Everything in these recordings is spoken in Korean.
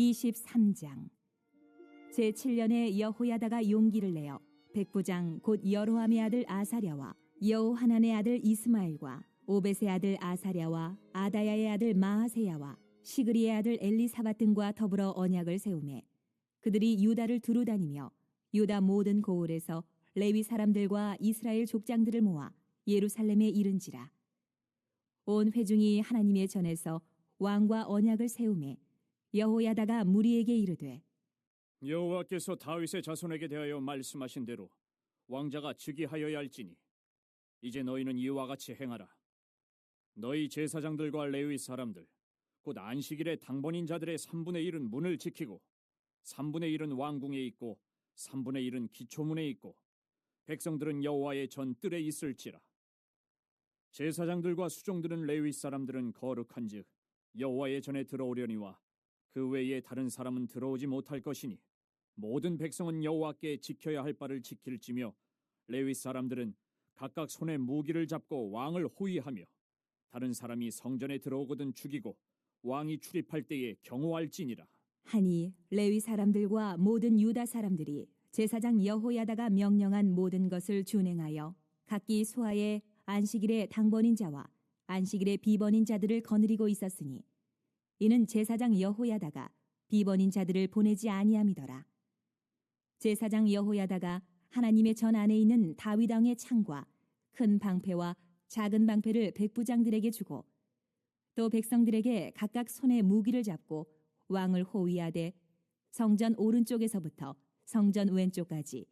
23장. 제7년에 여호야다가 용기를 내어 백부장 곧 여로함의 아들 아사랴와 여호하난의 아들 이스마엘과 오벳의 아들 아사랴와 아다야의 아들 마하세야와 시그리의 아들 엘리사밧 등과 더불어 언약을 세우매 그들이 유다를 두루 다니며 유다 모든 고을에서 레위 사람들과 이스라엘 족장들을 모아 예루살렘에 이른지라. 온 회중이 하나님의 전에서 왕과 언약을 세우매 여호야다가 무리에게 이르되 여호와께서 다윗의 자손에게 대하여 말씀하신 대로 왕자가 즉위하여야 할지니 이제 너희는 이와 같이 행하라. 너희 제사장들과 레위 사람들 곧 안식일에 당번인 자들의 3분의 1은 문을 지키고 3분의 1은 왕궁에 있고 3분의 1은 기초문에 있고 백성들은 여호와의 전 뜰에 있을지라. 제사장들과 수종들은 레위 사람들은 거룩한즉 여호와의 전에 들어오려니와 그 외에 다른 사람은 들어오지 못할 것이니 모든 백성은 여호와께 지켜야 할 바를 지킬지며 레위 사람들은 각각 손에 무기를 잡고 왕을 호위하며 다른 사람이 성전에 들어오거든 죽이고 왕이 출입할 때에 경호할지니라. 하니 레위 사람들과 모든 유다 사람들이 제사장 여호야다가 명령한 모든 것을 준행하여 각기 소하에 안식일에 당번인 자와 안식일에 비번인 자들을 거느리고 있었으니 이는 제사장 여호야다가 비번인 자들을 보내지 아니함이더라. 제사장 여호야다가 하나님의 전 안에 있는 다윗 왕의 창과 큰 방패와 작은 방패를 백부장들에게 주고 또 백성들에게 각각 손에 무기를 잡고 왕을 호위하되 성전 오른쪽에서부터 성전 왼쪽까지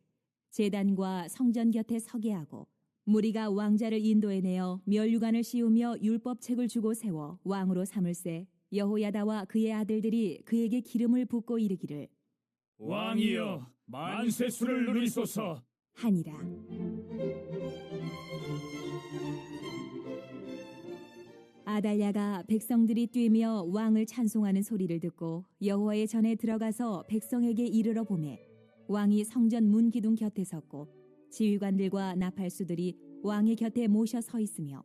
제단과 성전 곁에 서게 하고 무리가 왕자를 인도해내어 면류관을 씌우며 율법책을 주고 세워 왕으로 삼을세 여호야다와 그의 아들들이 그에게 기름을 붓고 이르기를 왕이여 만세수를 누리소서 하니라. 아달랴가 백성들이 뛰며 왕을 찬송하는 소리를 듣고 여호와의 전에 들어가서 백성에게 이르러 보매 왕이 성전 문 기둥 곁에 섰고 지휘관들과 나팔수들이 왕의 곁에 모셔 서 있으며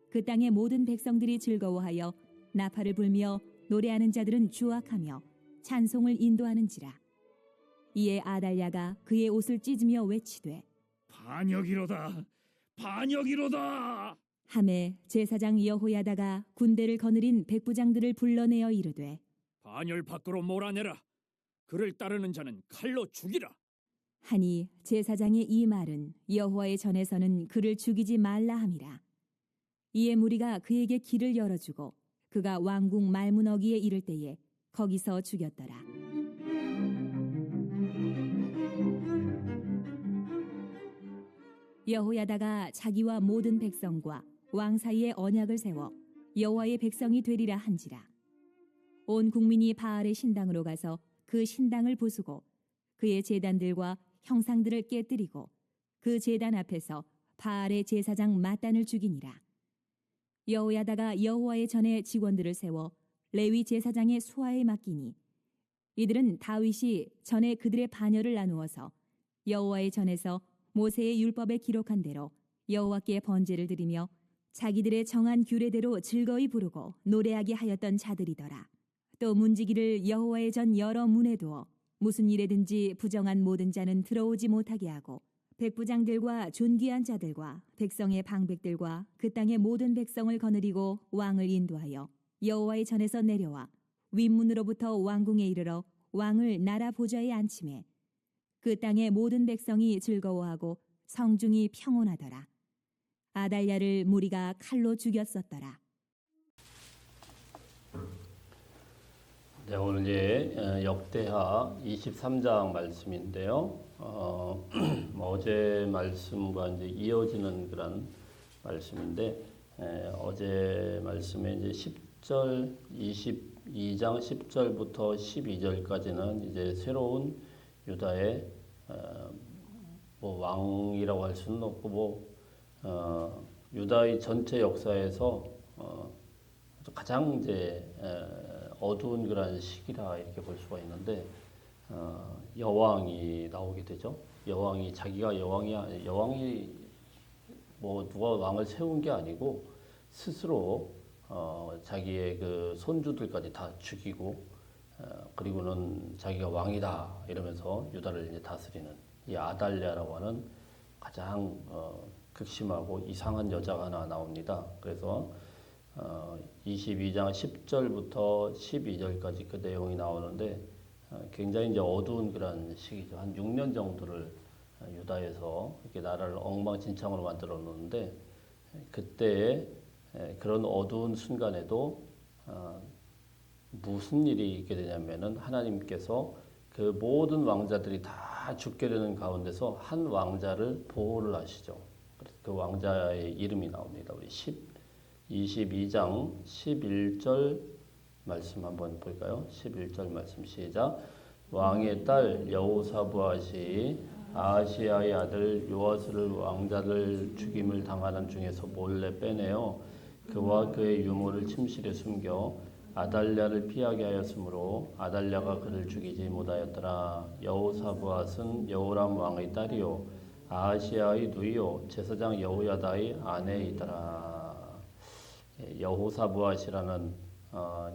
그 땅의 모든 백성들이 즐거워하여 나팔을 불며 노래하는 자들은 주악하며 찬송을 인도하는지라. 이에 아달랴가 그의 옷을 찢으며 외치되 반역이로다 반역이로다 하매 제사장 여호야다가 군대를 거느린 백부장들을 불러내어 이르되 반열 밖으로 몰아내라. 그를 따르는 자는 칼로 죽이라. 하니 제사장의 이 말은 여호와의 전에서는 그를 죽이지 말라 함이라. 이에 무리가 그에게 길을 열어주고 그가 왕궁 말문어기에 이를 때에 거기서 죽였더라. 여호야다가 자기와 모든 백성과 왕 사이에 언약을 세워 여호와의 백성이 되리라 한지라. 온 국민이 바알의 신당으로 가서 그 신당을 부수고 그의 제단들과 형상들을 깨뜨리고 그 제단 앞에서 바알의 제사장 마단을 죽이니라. 여호야다가 여호와의 전에 직원들을 세워 레위 제사장의 수하에 맡기니 이들은 다윗이 전에 그들의 반열을 나누어서 여호와의 전에서 모세의 율법에 기록한 대로 여호와께 번제를 드리며 자기들의 정한 규례대로 즐거이 부르고 노래하게 하였던 자들이더라. 또 문지기를 여호와의 전 여러 문에 두어 무슨 일에든지 부정한 모든 자는 들어오지 못하게 하고 백부장들과 존귀한 자들과 백성의 방백들과 그 땅의 모든 백성을 거느리고 왕을 인도하여 여호와의 전에서 내려와 윗문으로부터 왕궁에 이르러 왕을 나라 보좌에 앉히매 그 땅의 모든 백성이 즐거워하고 성중이 평온하더라. 아달랴를 무리가 칼로 죽였었더라. 네, 오늘 이제 역대하 23장 말씀인데요. 어제 말씀과 이제 이어지는 그런 말씀인데 어제 말씀에 이제 10절 22장 10절부터 12절까지는 이제 새로운 유다의 뭐 왕이라고 할 수는 없고 유다의 전체 역사에서 가장 이제 어두운 그런 시기라 이렇게 볼 수가 있는데 여왕이 나오게 되죠. 여왕이 자기가 여왕이 뭐 누가 왕을 세운 게 아니고 스스로 자기의 그 손주들까지 다 죽이고 그리고는 자기가 왕이다 이러면서 유다를 이제 다스리는 이 아달랴라고 하는 가장 극심하고 이상한 여자가 하나 나옵니다. 그래서 22장 10절부터 12절까지 그 내용이 나오는데 굉장히 이제 어두운 그런 시기죠. 한 6년 정도를 유다에서 이렇게 나라를 엉망진창으로 만들어 놓는데 그때에 그런 어두운 순간에도 무슨 일이 있게 되냐면은 하나님께서 그 모든 왕자들이 다 죽게 되는 가운데서 한 왕자를 보호를 하시죠. 그래서 그 왕자의 이름이 나옵니다. 우리 22장 11절 말씀 한번 볼까요? 11절 말씀 시작. 왕의 딸 여호사부앗이 아하시아의 아들 요아스를 왕자를 죽임을 당하는 중에서 몰래 빼내어 그와 그의 유모를 침실에 숨겨 아달랴를 피하게 하였으므로 아달랴가 그를 죽이지 못하였더라. 여호사부앗은 여호람 왕의 딸이요 아하시아의 누이요 제사장 여호야다의 아내이더라. 여호사부앗이라는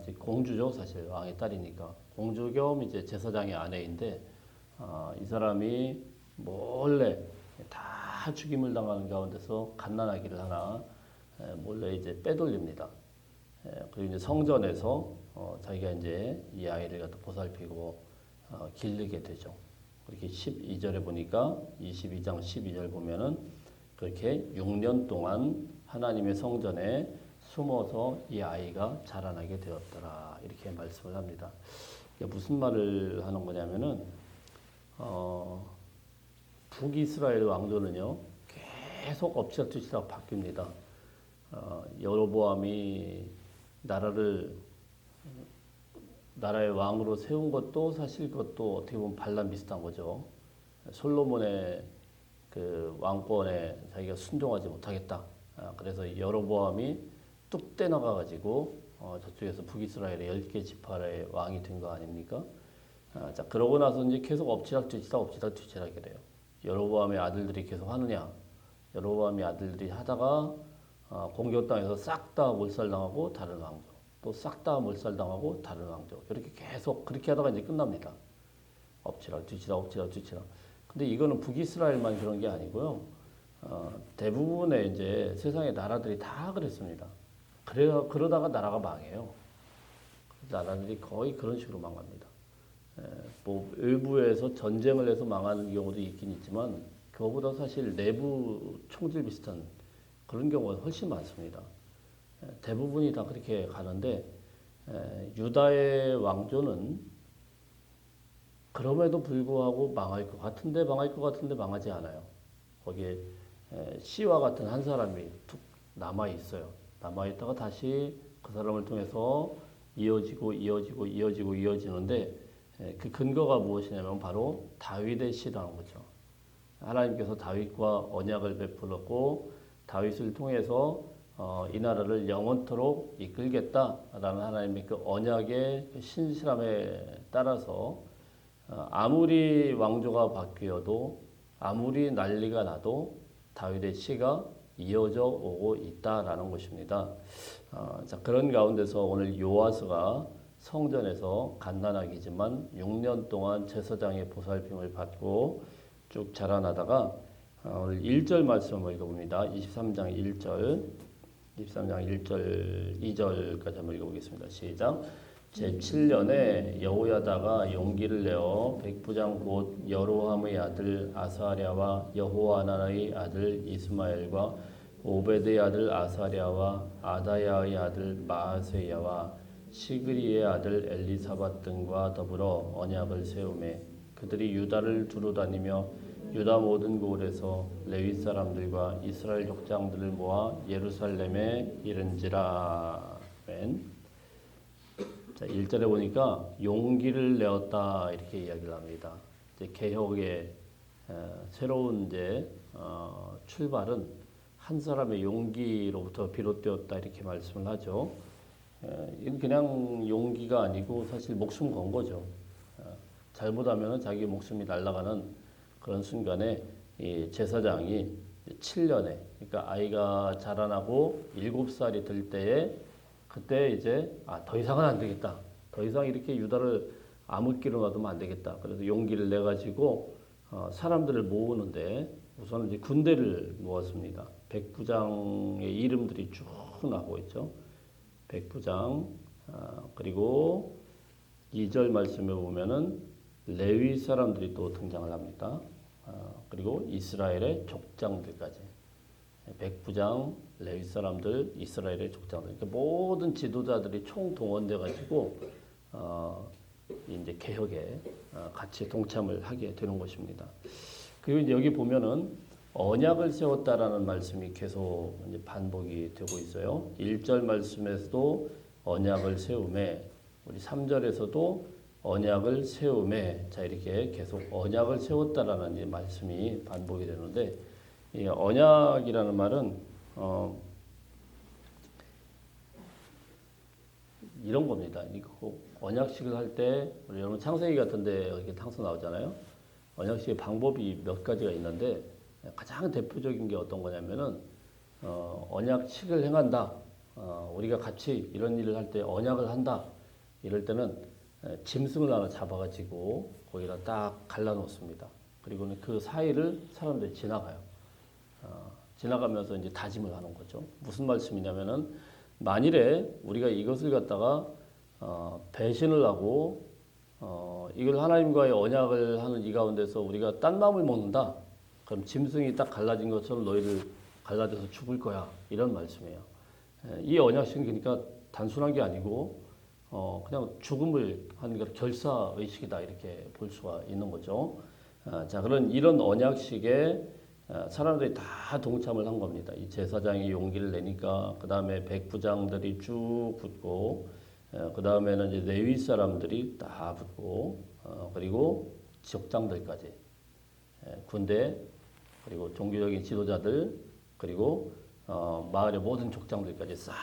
이제 공주죠. 사실 왕의 딸이니까 공주 겸 이제 제사장의 아내인데 이 사람이 몰래 다 죽임을 당하는 가운데서 갓난아기를 하나 몰래 이제 빼돌립니다. 그리고 이제 성전에서 자기가 이제 이 아이를 갖다 보살피고 기르게 되죠. 그렇게 12절에 보니까 22장 12절 보면은 그렇게 6년 동안 하나님의 성전에 숨어서 이 아이가 자라나게 되었더라. 이렇게 말씀을 합니다. 무슨 말을 하는 거냐면은 북이스라엘 왕조는요 계속 엎치락뒤치락 바뀝니다. 여로보암이 나라의 왕으로 세운 것도 사실 그것도 어떻게 보면 반란 비슷한 거죠. 솔로몬의 그 왕권에 자기가 순종하지 못하겠다. 그래서 여로보암이 뚝 떼나가가지고 저쪽에서 북이스라엘의 10개 지파의 왕이 된 거 아닙니까? 자, 그러고 나서 이제 계속 엎치락뒤치락하게 돼요. 여로보암의 아들들이 계속 하느냐? 여로보암의 아들들이 하다가 공격당해서 싹 다 몰살당하고 다른 왕조, 또 싹 다 몰살당하고 다른 왕조, 이렇게 계속 그렇게 하다가 이제 끝납니다. 엎치락뒤치락. 근데 이거는 북이스라엘만 그런 게 아니고요. 대부분의 이제 세상의 나라들이 다 그랬습니다. 그러다가 나라가 망해요. 나라들이 거의 그런 식으로 망합니다. 뭐 일부에서 전쟁을 해서 망하는 경우도 있긴 있지만 그거보다 사실 내부 총질 비슷한 그런 경우가 훨씬 많습니다. 대부분이 다 그렇게 가는데 유다의 왕조는 그럼에도 불구하고 망할 것 같은데 망하지 않아요. 거기에 씨와 같은 한 사람이 툭 남아 있어요. 남아 있다가 다시 그 사람을 통해서 이어지는데 그 근거가 무엇이냐면 바로 다윗의 씨라는 거죠. 하나님께서 다윗과 언약을 베풀었고 다윗을 통해서 이 나라를 영원토록 이끌겠다라는 하나님의 그 언약의 신실함에 따라서 아무리 왕조가 바뀌어도 아무리 난리가 나도 다윗의 씨가 이어져 오고 있다라는 것입니다. 자, 그런 가운데서 오늘 요아스가 성전에서 갓난아기지만 6년 동안 제사장의 보살핌을 받고 쭉 자라나다가 오늘 1절 말씀을 읽어봅니다. 23장 1절, 2절까지 한번 읽어보겠습니다. 시작. 제7년에 여호야다가 용기를 내어 백부장 곧 여로함의 아들 아사랴와 여호하나의 아들 이스마엘과 오베드의 아들 아사랴와 아다야의 아들 마아세야와 시그리의 아들 엘리사밧 등과 더불어 언약을 세우매 그들이 유다를 두루 다니며 유다 모든 고을에서 레위 사람들과 이스라엘 족장들을 모아 예루살렘에 이른지라. 아멘. 자, 1절에 보니까 용기를 내었다 이렇게 이야기를 합니다. 이제 개혁의 새로운 이제 출발은 한 사람의 용기로부터 비롯되었다 이렇게 말씀을 하죠. 이건 그냥 용기가 아니고 사실 목숨 건 거죠. 잘못하면 자기 목숨이 날아가는 그런 순간에 이 제사장이 7년에 그러니까 아이가 자라나고 7살이 될 때에 그때 이제 더 이상은 안 되겠다. 더 이상 이렇게 유다를 암흑기로 놔두면 안 되겠다. 그래서 용기를 내 가지고 사람들을 모으는데 우선 이제 군대를 모았습니다. 백부장의 이름들이 쭉 나오고 있죠. 백부장 그리고 2절 말씀에 보면은 레위 사람들이 또 등장을 합니다. 그리고 이스라엘의 족장들까지 백부장, 레위 사람들, 이스라엘의 족장들 이렇게 모든 지도자들이 총동원돼 가지고 이제 개혁에 같이 동참을 하게 되는 것입니다. 그리고 이제 여기 보면은 언약을 세웠다라는 말씀이 계속 이제 반복이 되고 있어요. 1절 말씀에서도 언약을 세우매, 우리 3절에서도 언약을 세우매, 자 이렇게 계속 언약을 세웠다라는 이제 말씀이 반복이 되는데, 이 언약이라는 말은 이런 겁니다. 이거 언약식을 할 때 우리 여러분 창세기 같은데 이렇게 항상 나오잖아요. 언약식의 방법이 몇 가지가 있는데 가장 대표적인 게 어떤 거냐면은 언약식을 행한다. 우리가 같이 이런 일을 할 때 언약을 한다. 이럴 때는 짐승을 하나 잡아가지고 거기다 딱 갈라놓습니다. 그리고는 그 사이를 사람들이 지나가요. 지나가면서 이제 다짐을 하는 거죠. 무슨 말씀이냐면은 만일에 우리가 이것을 갖다가 배신을 하고 이걸 하나님과의 언약을 하는 이 가운데서 우리가 딴 마음을 먹는다. 그럼 짐승이 딱 갈라진 것처럼 너희를 갈라져서 죽을 거야. 이런 말씀이에요. 이 언약식은 그러니까 단순한 게 아니고 그냥 죽음을 하는 게 결사 의식이다 이렇게 볼 수가 있는 거죠. 자, 그런 이런 언약식에 사람들이 다 동참을 한 겁니다. 이 제사장이 용기를 내니까 그 다음에 백부장들이 쭉 붙고 그 다음에는 이제 레위 사람들이 다 붙고 그리고 지역장들까지 군대 그리고 종교적인 지도자들 그리고 마을의 모든 족장들까지 싹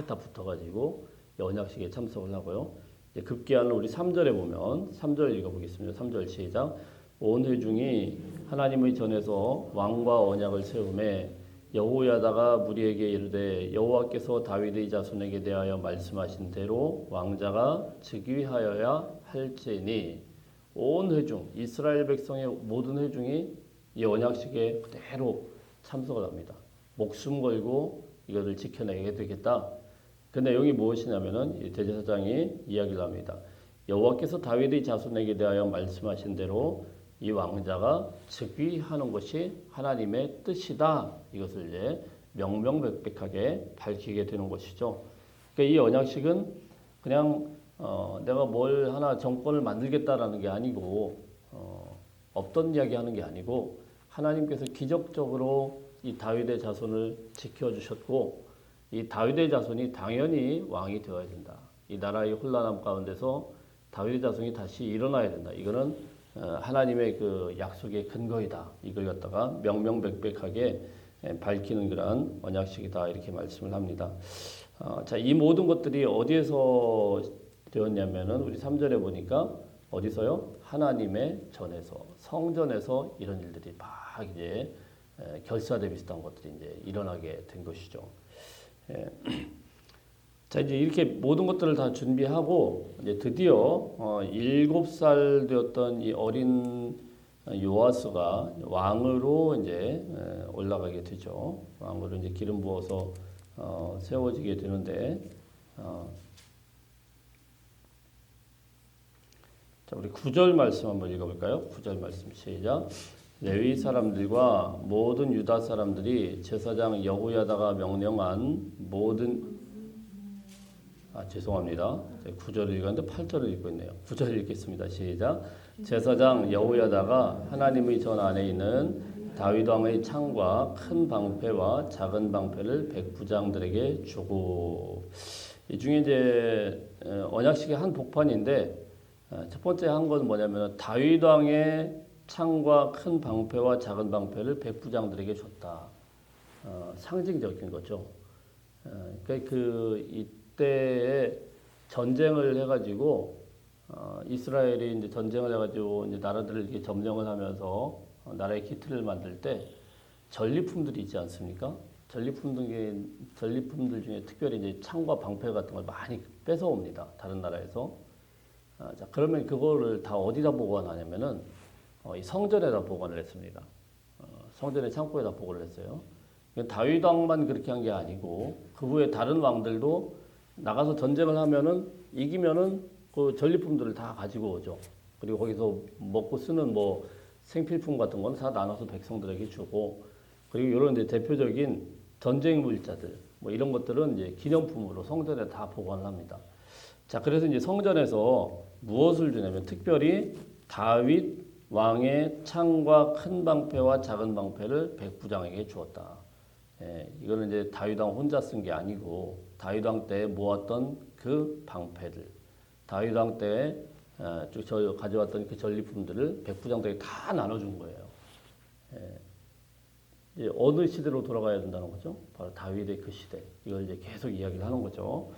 다 붙어가지고 언약식에 참석을 하고요. 이제 급기야는 우리 3절에 보면 3절 읽어보겠습니다. 3절 시작. 온 회중이 하나님의 전에서 왕과 언약을 세우매 여호야다가 무리에게 이르되 여호와께서 다윗의 자손에게 대하여 말씀하신 대로 왕자가 즉위하여야 할지니 온 회중 이스라엘 백성의 모든 회중이 이 언약식에 그대로 참석을 합니다. 목숨 걸고 이것을 지켜내게 되겠다. 근데 여기 무엇이냐면은 대제사장이 이야기를 합니다. 여호와께서 다윗의 자손에게 대하여 말씀하신 대로 이 왕자가 즉위하는 것이 하나님의 뜻이다. 이것을 이제 명명백백하게 밝히게 되는 것이죠. 그러니까 이 언약식은 그냥 내가 뭘 하나 정권을 만들겠다라는 게 아니고 없던 이야기 하는 게 아니고 하나님께서 기적적으로 이 다윗의 자손을 지켜주셨고 이 다윗의 자손이 당연히 왕이 되어야 된다. 이 나라의 혼란함 가운데서 다윗의 자손이 다시 일어나야 된다. 이거는 하나님의 그 약속의 근거이다. 이걸 갖다가 명명백백하게 밝히는 그러한 언약식이다. 이렇게 말씀을 합니다. 자, 이 모든 것들이 어디에서 되었냐면은 우리 3절에 보니까 어디서요? 하나님의 전에서 성전에서 이런 일들이 막 이제 결사대 비슷한 것들이 이제 일어나게 된 것이죠. 자, 이제 이렇게 모든 것들을 다 준비하고 이제 드디어 7살 되었던 이 어린 요아스가 왕으로 이제 올라가게 되죠. 왕으로 이제 기름 부어서 세워지게 되는데 자, 우리 9절 말씀 한번 읽어볼까요? 9절 말씀 시작. 레위 사람들과 모든 유다 사람들이 제사장 여호야다가 명령한 모든 죄송합니다. 9절을 읽었는데 8절을 읽고 있네요. 9절 읽겠습니다. 시작. 제사장 여호야다가 하나님의 전 안에 있는 다윗 왕의 창과 큰 방패와 작은 방패를 백부장들에게 주고 이 중에 이제 언약식의 한 복판인데 첫 번째 한 건 뭐냐면 다윗 왕의 창과 큰 방패와 작은 방패를 백부장들에게 줬다. 상징적인 거죠. 그러니까 이때에 전쟁을 해가지고 이스라엘이 이제 전쟁을 해가지고 이제 나라들을 이렇게 점령을 하면서 나라의 기틀을 만들 때 전리품들이 있지 않습니까? 전리품들 중에 특별히 이제 창과 방패 같은 걸 많이 뺏어옵니다. 다른 나라에서. 자, 그러면 그거를 다 어디다 보관하냐면은 이 성전에다 보관을 했습니다. 성전의 창고에다 보관을 했어요. 다윗 왕만 그렇게 한 게 아니고 그 후에 다른 왕들도 나가서 전쟁을 하면은 이기면은 그 전리품들을 다 가지고 오죠. 그리고 거기서 먹고 쓰는 뭐 생필품 같은 건 다 나눠서 백성들에게 주고 그리고 이런 이제 대표적인 전쟁 물자들 뭐 이런 것들은 이제 기념품으로 성전에 다 보관을 합니다. 자, 그래서 이제 성전에서 무엇을 주냐면 특별히 다윗 왕의 창과 큰 방패와 작은 방패를 백부장에게 주었다. 이거는 이제 다윗 왕 혼자 쓴 게 아니고 다윗 왕 때 모았던 그 방패들, 다윗 왕 때 저 가져왔던 그 전리품들을 백부장들에게 다 나눠준 거예요. 이제 어느 시대로 돌아가야 된다는 거죠? 바로 다윗의 그 시대. 이걸 이제 계속 이야기를 하는 거죠.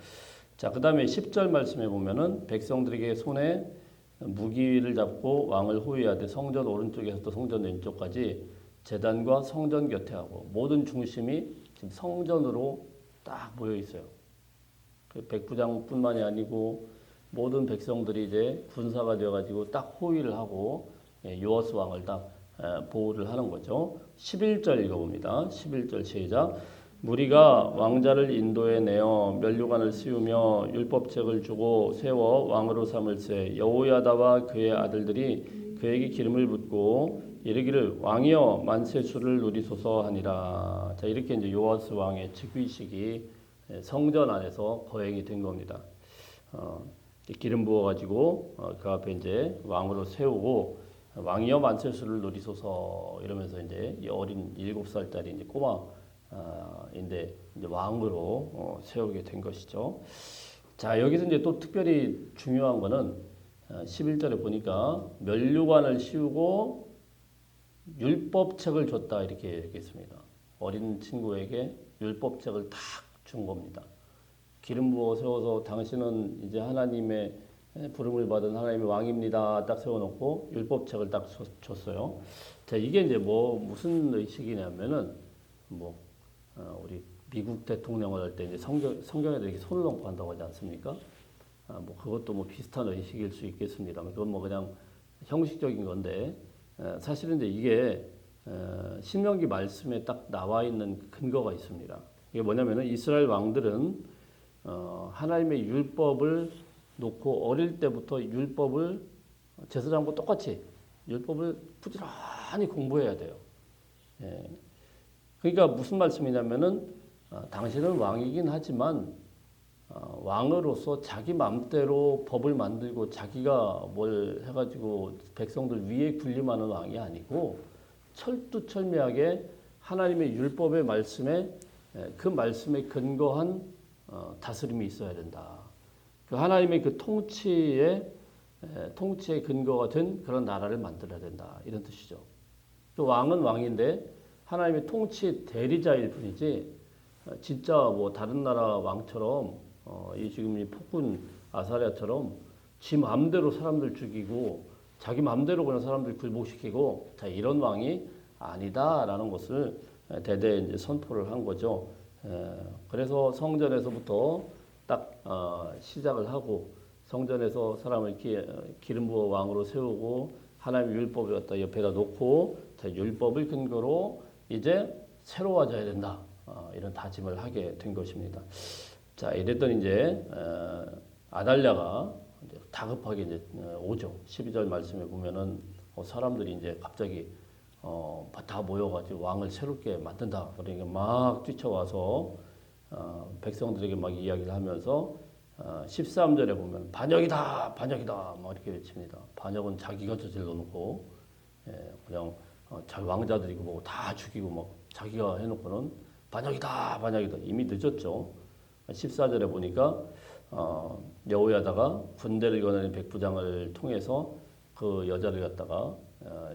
자, 그 다음에 10절 말씀에 보면은 백성들에게 손에 무기를 잡고 왕을 호위하되 성전 오른쪽에서부터 성전 왼쪽까지 제단과 성전 곁에 하고 모든 중심이 지금 성전으로 딱 모여 있어요. 그 백부장뿐만이 아니고 모든 백성들이 이제 군사가 되어가지고 딱 호위를 하고 요아스 왕을 딱 보호를 하는 거죠. 11절 읽어봅니다. 11절 시작. 무리가 왕자를 인도해 내어 면류관을 씌우며 율법책을 주고 세워 왕으로 삼을세 여호야다와 그의 아들들이 그에게 기름을 붓고 이르기를 왕이여 만세수를 누리소서 하니라. 자, 이렇게 이제 요아스 왕의 즉위식이 성전 안에서 거행이 된 겁니다. 기름 부어 가지고 그 앞에 이제 왕으로 세우고 왕이여 만세수를 누리소서 이러면서 이제 이 어린 7살짜리 이제 꼬마인데 이제 왕으로 세우게 된 것이죠. 자, 여기서 이제 또 특별히 중요한 거는 11절에 보니까 면류관을 씌우고 율법책을 줬다 이렇게 얘기했습니다. 어린 친구에게 율법책을 딱 준 겁니다. 기름 부어 세워서 당신은 이제 하나님의 부름을 받은 하나님의 왕입니다. 딱 세워놓고 율법책을 딱 줬어요. 자, 이게 이제 무슨 의식이냐면은 우리 미국 대통령을 할 때 이제 성경에다 이렇게 손을 얹고 한다고 하지 않습니까? 그것도 비슷한 의식일 수 있겠습니다만 그건 그냥 형식적인 건데 사실은 이제 이게 신명기 말씀에 딱 나와 있는 근거가 있습니다. 이게 뭐냐면은 이스라엘 왕들은 하나님의 율법을 놓고 어릴 때부터 율법을 제사장과 똑같이 율법을 부지런히 공부해야 돼요. 그러니까 무슨 말씀이냐면은 당신은 왕이긴 하지만 왕으로서 자기 마음대로 법을 만들고 자기가 뭘 해가지고 백성들 위에 군림하는 왕이 아니고 철두철미하게 하나님의 율법의 말씀에 그 말씀에 근거한 다스림이 있어야 된다. 그 하나님의 그 통치의 근거가 된 그런 나라를 만들어야 된다. 이런 뜻이죠. 그 왕은 왕인데 하나님의 통치 대리자일 뿐이지 진짜 다른 나라 왕처럼 지금 이 폭군 아사랴처럼 지 마음대로 사람들 죽이고 자기 마음대로 그냥 사람들 굴복시키고 자, 이런 왕이 아니다라는 것을 대대 이제 선포를 한 거죠. 그래서 성전에서부터 딱 시작을 하고 성전에서 사람을 기름 부어 왕으로 세우고 하나님의 율법을 갖다 옆에다 놓고 자, 율법을 근거로 이제 새로워져야 된다. 이런 다짐을 하게 된 것입니다. 자, 이랬더니 이제 아달랴가 이제 다급하게 이제 오죠. 12절 말씀에 보면은 사람들이 이제 갑자기 다 모여가지고 왕을 새롭게 만든다. 그러니까 막 뛰쳐와서 백성들에게 막 이야기를 하면서 13절에 보면 반역이다, 반역이다, 막 이렇게 외칩니다. 반역은 자기가 저질러 놓고 그냥 자기 왕자들이고 다 죽이고 막 자기가 해놓고는 반역이다, 반역이다. 이미 늦었죠. 14절에 보니까 여호야다가 군대를 거느린 백부장을 통해서 그 여자를 갖다가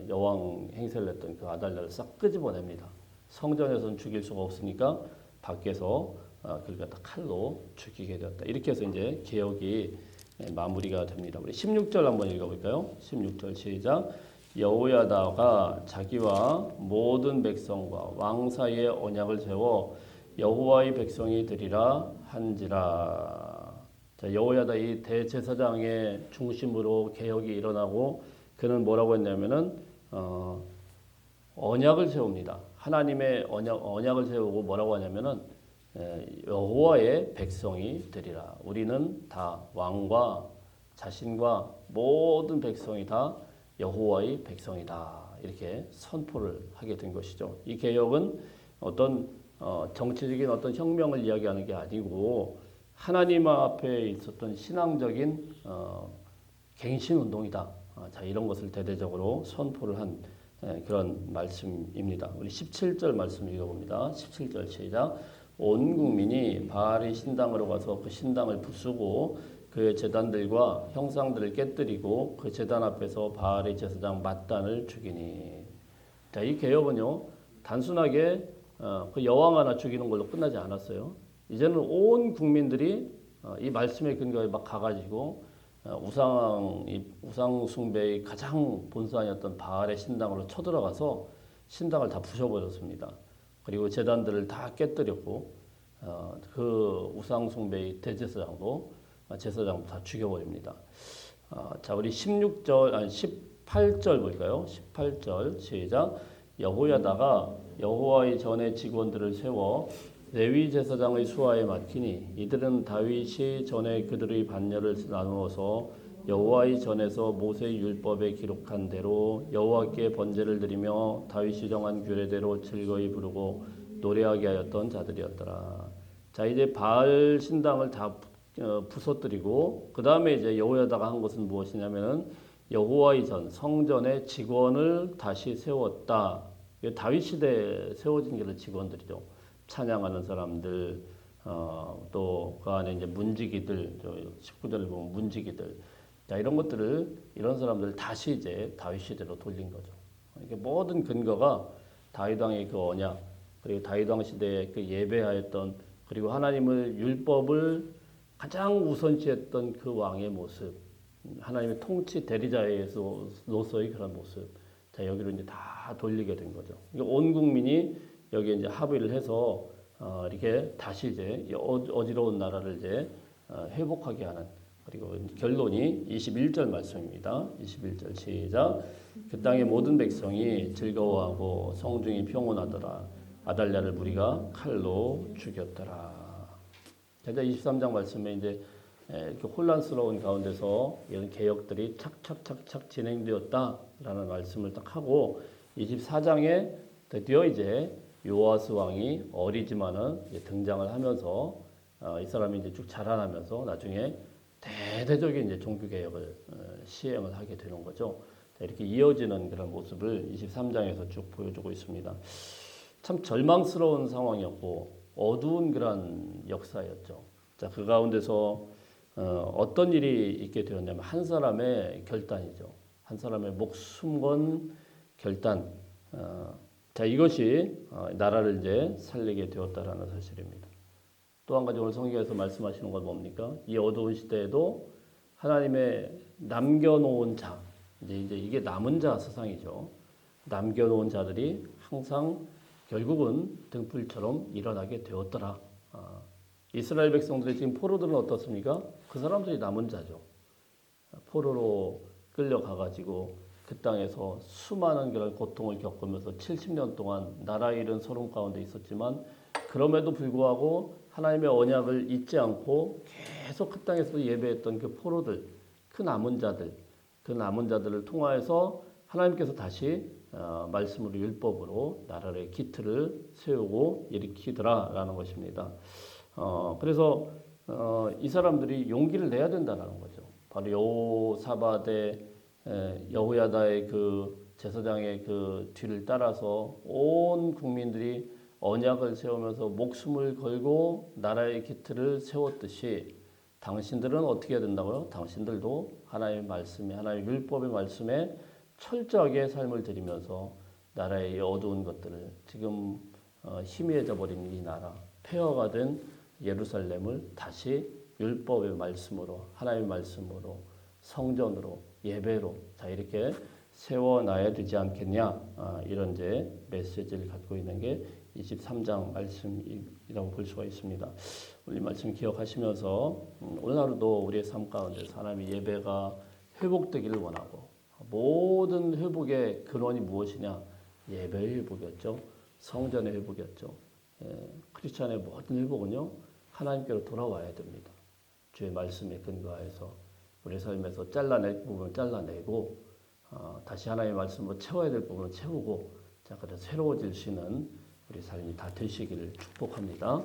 여왕 행세를 했던 그 아달랴를 싹 끄집어냅니다. 성전에서는 죽일 수가 없으니까 밖에서 그를 갖다 칼로 죽이게 되었다. 이렇게 해서 이제 개혁이 마무리가 됩니다. 우리 16절 한번 읽어볼까요? 16절 시작. 여호야다가 자기와 모든 백성과 왕 사이에 언약을 세워 여호와의 백성이 되리라 한지라. 자, 여호야다 이 대제사장의 중심으로 개혁이 일어나고 그는 뭐라고 했냐면은 언약을 세웁니다. 하나님의 언약을 세우고 뭐라고 하냐면은 여호와의 백성이 되리라. 우리는 다 왕과 자신과 모든 백성이 다 여호와의 백성이다. 이렇게 선포를 하게 된 것이죠. 이 개혁은 어떤 정치적인 어떤 혁명을 이야기하는 게 아니고 하나님 앞에 있었던 신앙적인 갱신 운동이다. 자, 이런 것을 대대적으로 선포를 한 그런 말씀입니다. 우리 17절 말씀 읽어봅니다. 17절 시작. 온 국민이 바알의 신당으로 가서 그 신당을 부수고 그의 제단들과 형상들을 깨뜨리고 그 제단 앞에서 바알의 제사장 맏단을 죽이니. 자, 이 개혁은요 단순하게 그 여왕 하나 죽이는 걸로 끝나지 않았어요. 이제는 온 국민들이 이 말씀의 근거에 막 가가지고 우상 숭배의 가장 본산이었던 바알의 신당으로 쳐들어가서 신당을 다 부셔버렸습니다. 그리고 제단들을 다 깨뜨렸고 그 우상 숭배의 대제사장도 제사장도 다 죽여버립니다. 자, 우리 18절 볼까요? 18절 시작. 여호야다가 여호와의 전의 직원들을 세워 레위 제사장의 수하에 맡기니 이들은 다윗이 전에 그들의 반열을 나누어서 여호와의 전에서 모세의 율법에 기록한 대로 여호와께 번제를 드리며 다윗이 정한 규례대로 즐거이 부르고 노래하게 하였던 자들이었더라. 자, 이제 바알 신당을 다 부서뜨리고 그 다음에 이제 여호야다가 한 것은 무엇이냐면은 여호와의 전 성전의 직원을 다시 세웠다. 다윗 시대에 세워진 게 직원들이죠. 찬양하는 사람들, 또 그 안에 이제 문지기들, 19절을 보면 문지기들, 자, 이런 것들을 이런 사람들 다시 이제 다윗 시대로 돌린 거죠. 이게 모든 근거가 다윗 왕의 그 언약, 그리고 다윗 왕 시대에 그 예배하였던, 그리고 하나님을 율법을 가장 우선시했던 그 왕의 모습, 하나님의 통치 대리자로서의 그런 모습, 자, 여기로 이제 다 돌리게 된 거죠. 온 국민이 여기에 이제 합의를 해서 이렇게 다시 이제 어지러운 나라를 이제 회복하게 하는, 그리고 결론이 21절 말씀입니다. 21절 시작. 그 땅의 모든 백성이 즐거워하고 성중이 평온하더라. 아달랴를 무리가 칼로 죽였더라. 자, 23장 말씀에 이제 이렇게 혼란스러운 가운데서 이런 개혁들이 착착착착 진행되었다라는 말씀을 딱 하고 24장에 드디어 이제 요아스 왕이 어리지만은 이제 등장을 하면서 이 사람이 이제 쭉 자라나면서 나중에 대대적인 이제 종교 개혁을 시행을 하게 되는 거죠. 자, 이렇게 이어지는 그런 모습을 23장에서 쭉 보여주고 있습니다. 참 절망스러운 상황이었고 어두운 그런 역사였죠. 자, 그 가운데서 어떤 일이 있게 되었냐면 한 사람의 결단이죠. 한 사람의 목숨 건 결단. 자, 이것이 나라를 이제 살리게 되었다라는 사실입니다. 또 한 가지 오늘 성경에서 말씀하시는 건 뭡니까? 이 어두운 시대에도 하나님의 남겨놓은 자, 이제 이게 남은 자 세상이죠. 남겨놓은 자들이 항상 결국은 등불처럼 일어나게 되었더라. 이스라엘 백성들의 지금 포로들은 어떻습니까? 그 사람들이 남은 자죠. 포로로 끌려가가지고 그 땅에서 수많은 그런 고통을 겪으면서 70년 동안 나라 잃은 소름 가운데 있었지만 그럼에도 불구하고 하나님의 언약을 잊지 않고 계속 그 땅에서 예배했던 그 포로들, 그 남은 자들을 통하여서 하나님께서 다시 말씀으로 율법으로 나라의 기틀을 세우고 일으키더라라는 것입니다. 그래서 이 사람들이 용기를 내야 된다는 거죠. 바로 여호사밧의 여호야다의 그 제사장의 그 뒤를 따라서 온 국민들이 언약을 세우면서 목숨을 걸고 나라의 기틀을 세웠듯이 당신들은 어떻게 해야 된다고요? 당신들도 하나님의 말씀에, 하나님의 율법의 말씀에 철저하게 삶을 들이면서 나라의 어두운 것들을 지금 희미해져 버린 이 나라, 폐허가 된 예루살렘을 다시 율법의 말씀으로, 하나님의 말씀으로, 성전으로, 예배로 자 이렇게 세워놔야 되지 않겠냐, 이런 이제 메시지를 갖고 있는 게 23장 말씀이라고 볼 수가 있습니다. 우리 말씀 기억하시면서 오늘 하루도 우리의 삶 가운데 사람이 예배가 회복되기를 원하고 모든 회복의 근원이 무엇이냐? 예배의 회복이었죠. 성전의 회복이었죠. 크리스찬의 모든 회복은요. 하나님께로 돌아와야 됩니다. 주의 말씀에 근거해서 우리 삶에서 잘라낼 부분을 잘라내고 다시 하나님의 말씀으로 채워야 될 부분을 채우고 자, 그래서 새로워질 수 있는 우리 삶이 다 되시기를 축복합니다.